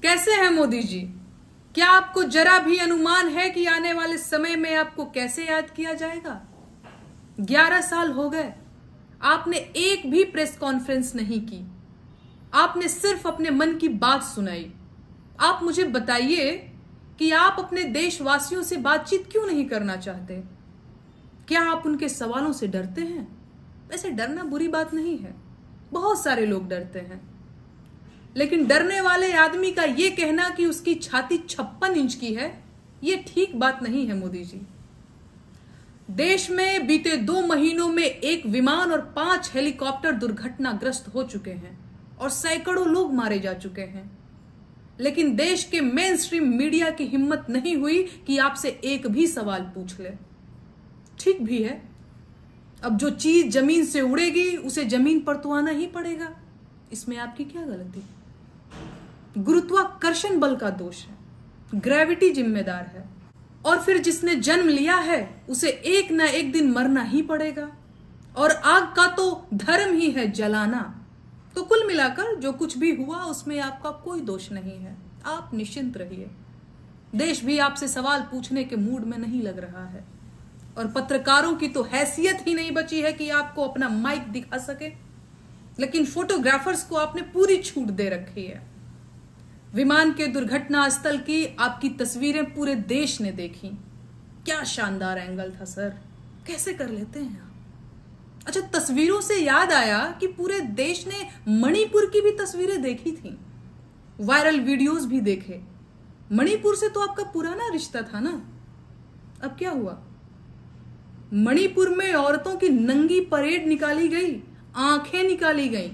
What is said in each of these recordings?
कैसे हैं मोदी जी? क्या आपको जरा भी अनुमान है कि आने वाले समय में आपको कैसे याद किया जाएगा? 11 साल हो गए, आपने एक भी प्रेस कॉन्फ्रेंस नहीं की। आपने सिर्फ अपने मन की बात सुनाई। आप मुझे बताइए कि आप अपने देशवासियों से बातचीत क्यों नहीं करना चाहते? क्या आप उनके सवालों से डरते हैं? वैसे डरना बुरी बात नहीं है, बहुत सारे लोग डरते हैं, लेकिन डरने वाले आदमी का यह कहना कि उसकी छाती 56 इंच की है, यह ठीक बात नहीं है। मोदी जी, देश में बीते 2 महीनों में 1 विमान और 5 हेलीकॉप्टर दुर्घटनाग्रस्त हो चुके हैं और सैकड़ों लोग मारे जा चुके हैं, लेकिन देश के मेन स्ट्रीम मीडिया की हिम्मत नहीं हुई कि आपसे एक भी सवाल पूछ ले। ठीक भी है, अब जो चीज जमीन से उड़ेगी उसे जमीन पर तो आना ही पड़ेगा, इसमें आपकी क्या गलती? गुरुत्वाकर्षण बल का दोष है, ग्रेविटी जिम्मेदार है, और फिर जिसने जन्म लिया है उसे एक ना एक दिन मरना ही पड़ेगा, और आग का तो धर्म ही है जलाना। तो कुल मिलाकर जो कुछ भी हुआ उसमें आपका कोई दोष नहीं है, आप निश्चिंत रहिए। देश भी आपसे सवाल पूछने के मूड में नहीं लग रहा है, और पत्रकारों की तो हैसियत ही नहीं बची है कि आपको अपना माइक दिखा सके, लेकिन फोटोग्राफर्स को आपने पूरी छूट दे रखी है। विमान के दुर्घटना स्थल की आपकी तस्वीरें पूरे देश ने देखी। क्या शानदार एंगल था सर, कैसे कर लेते हैं आप? अच्छा, तस्वीरों से याद आया कि पूरे देश ने मणिपुर की भी तस्वीरें देखी थी, वायरल वीडियोस भी देखे। मणिपुर से तो आपका पुराना रिश्ता था ना, अब क्या हुआ? मणिपुर में औरतों की नंगी परेड निकाली गई, आंखें निकाली गई,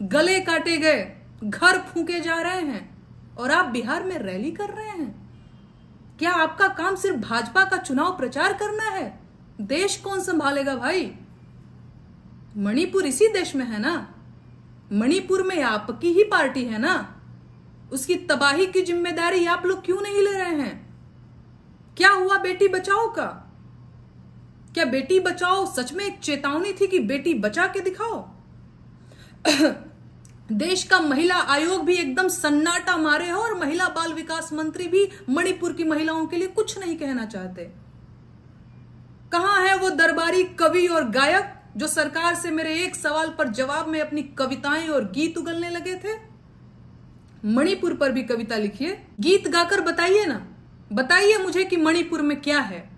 गले काटे गए, घर फूके जा रहे हैं, और आप बिहार में रैली कर रहे हैं। क्या आपका काम सिर्फ भाजपा का चुनाव प्रचार करना है? देश कौन संभालेगा भाई? मणिपुर इसी देश में है ना, मणिपुर में आपकी ही पार्टी है ना, उसकी तबाही की जिम्मेदारी आप लोग क्यों नहीं ले रहे हैं? क्या हुआ बेटी बचाओ का? क्या बेटी बचाओ सच में एक चेतावनी थी कि बेटी बचा के दिखाओ? देश का महिला आयोग भी एकदम सन्नाटा मारे हो, और महिला बाल विकास मंत्री भी मणिपुर की महिलाओं के लिए कुछ नहीं कहना चाहते। कहां है वो दरबारी कवि और गायक जो सरकार से मेरे एक सवाल पर जवाब में अपनी कविताएं और गीत उगलने लगे थे? मणिपुर पर भी कविता लिखिए, गीत गाकर बताइए ना, बताइए मुझे कि मणिपुर में क्या है।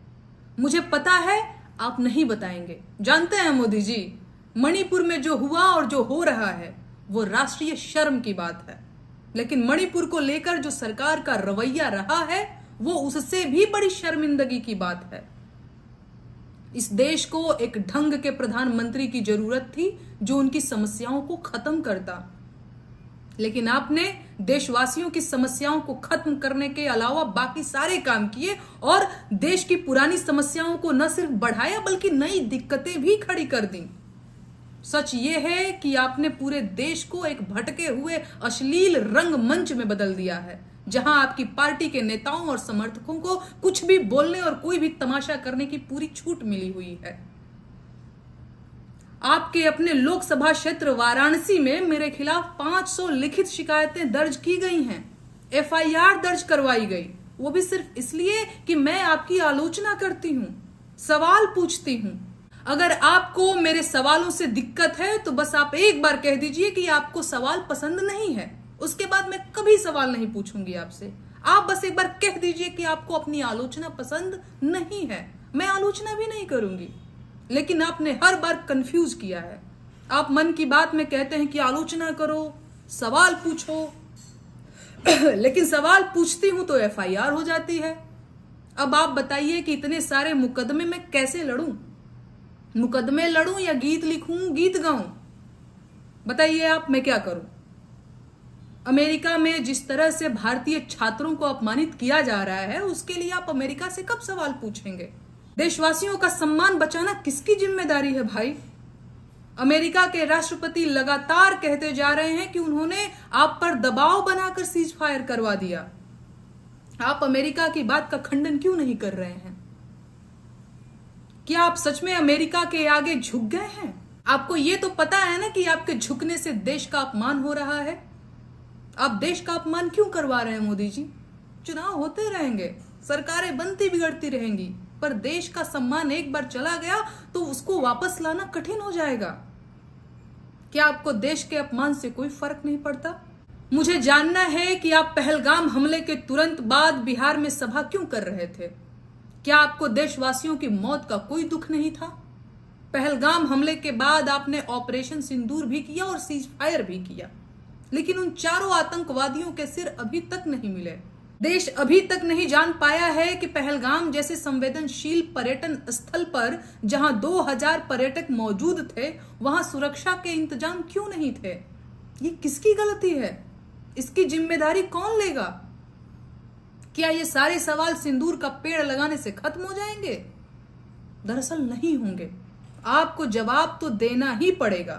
मुझे पता है आप नहीं बताएंगे। जानते हैं मोदी जी, मणिपुर में जो हुआ और जो हो रहा है वो राष्ट्रीय शर्म की बात है, लेकिन मणिपुर को लेकर जो सरकार का रवैया रहा है वो उससे भी बड़ी शर्मिंदगी की बात है। इस देश को एक ढंग के प्रधानमंत्री की जरूरत थी जो उनकी समस्याओं को खत्म करता, लेकिन आपने देशवासियों की समस्याओं को खत्म करने के अलावा बाकी सारे काम किए और देश की पुरानी समस्याओं को न सिर्फ बढ़ाया बल्कि नई दिक्कतें भी खड़ी कर दी। सच ये है कि आपने पूरे देश को एक भटके हुए अश्लील रंगमंच में बदल दिया है, जहां आपकी पार्टी के नेताओं और समर्थकों को कुछ भी बोलने और कोई भी तमाशा करने की पूरी छूट मिली हुई है। आपके अपने लोकसभा क्षेत्र वाराणसी में मेरे खिलाफ 500 लिखित शिकायतें दर्ज की गई हैं, FIR दर्ज करवाई गई, वो भी सिर्फ इसलिए कि मैं आपकी आलोचना करती हूं, सवाल पूछती हूं। अगर आपको मेरे सवालों से दिक्कत है तो बस आप एक बार कह दीजिए कि आपको सवाल पसंद नहीं है, उसके बाद मैं कभी सवाल नहीं पूछूंगी आपसे। आप बस एक बार कह दीजिए कि आपको अपनी आलोचना पसंद नहीं है, मैं आलोचना भी नहीं करूंगी। लेकिन आपने हर बार कंफ्यूज किया है। आप मन की बात में कहते हैं कि आलोचना करो, सवाल पूछो, लेकिन सवाल पूछती हूं तो FIR हो जाती है। अब आप बताइए कि इतने सारे मुकदमे मैं कैसे लड़ूं? मुकदमे लड़ूं या गीत लिखूं, गीत गाऊं? बताइए आप, मैं क्या करूं? अमेरिका में जिस तरह से भारतीय छात्रों को अपमानित किया जा रहा है, उसके लिए आप अमेरिका से कब सवाल पूछेंगे? देशवासियों का सम्मान बचाना किसकी जिम्मेदारी है भाई? अमेरिका के राष्ट्रपति लगातार कहते जा रहे हैं कि उन्होंने आप पर दबाव बनाकर सीज फायर करवा दिया। आप अमेरिका की बात का खंडन क्यों नहीं कर रहे हैं? क्या आप सच में अमेरिका के आगे झुक गए हैं? आपको ये तो पता है ना कि आपके झुकने से देश का अपमान हो रहा है। आप देश का अपमान क्यों करवा रहे हैं मोदी जी? चुनाव होते रहेंगे, सरकारें बनती बिगड़ती रहेंगी, पर देश का सम्मान एक बार चला गया तो उसको वापस लाना कठिन हो जाएगा। क्या आपको देश के अपमान से कोई फर्क नहीं पड़ता? मुझे जानना है कि आप पहलगाम हमले के तुरंत बाद बिहार में सभा क्यों कर रहे थे? क्या आपको देशवासियों की मौत का कोई दुख नहीं था? पहलगाम हमले के बाद आपने ऑपरेशन सिंदूर भी किया और सीज फायर भी किया, लेकिन उन चारों आतंकवादियों के सिर अभी तक नहीं मिले। देश अभी तक नहीं जान पाया है कि पहलगाम जैसे संवेदनशील पर्यटन स्थल पर जहां 2000 पर्यटक मौजूद थे, वहां सुरक्षा के इंतजाम क्यों नहीं थे? ये किसकी गलती है? इसकी जिम्मेदारी कौन लेगा? क्या ये सारे सवाल सिंदूर का पेड़ लगाने से खत्म हो जाएंगे? दरअसल नहीं होंगे। आपको जवाब तो देना ही पड़ेगा।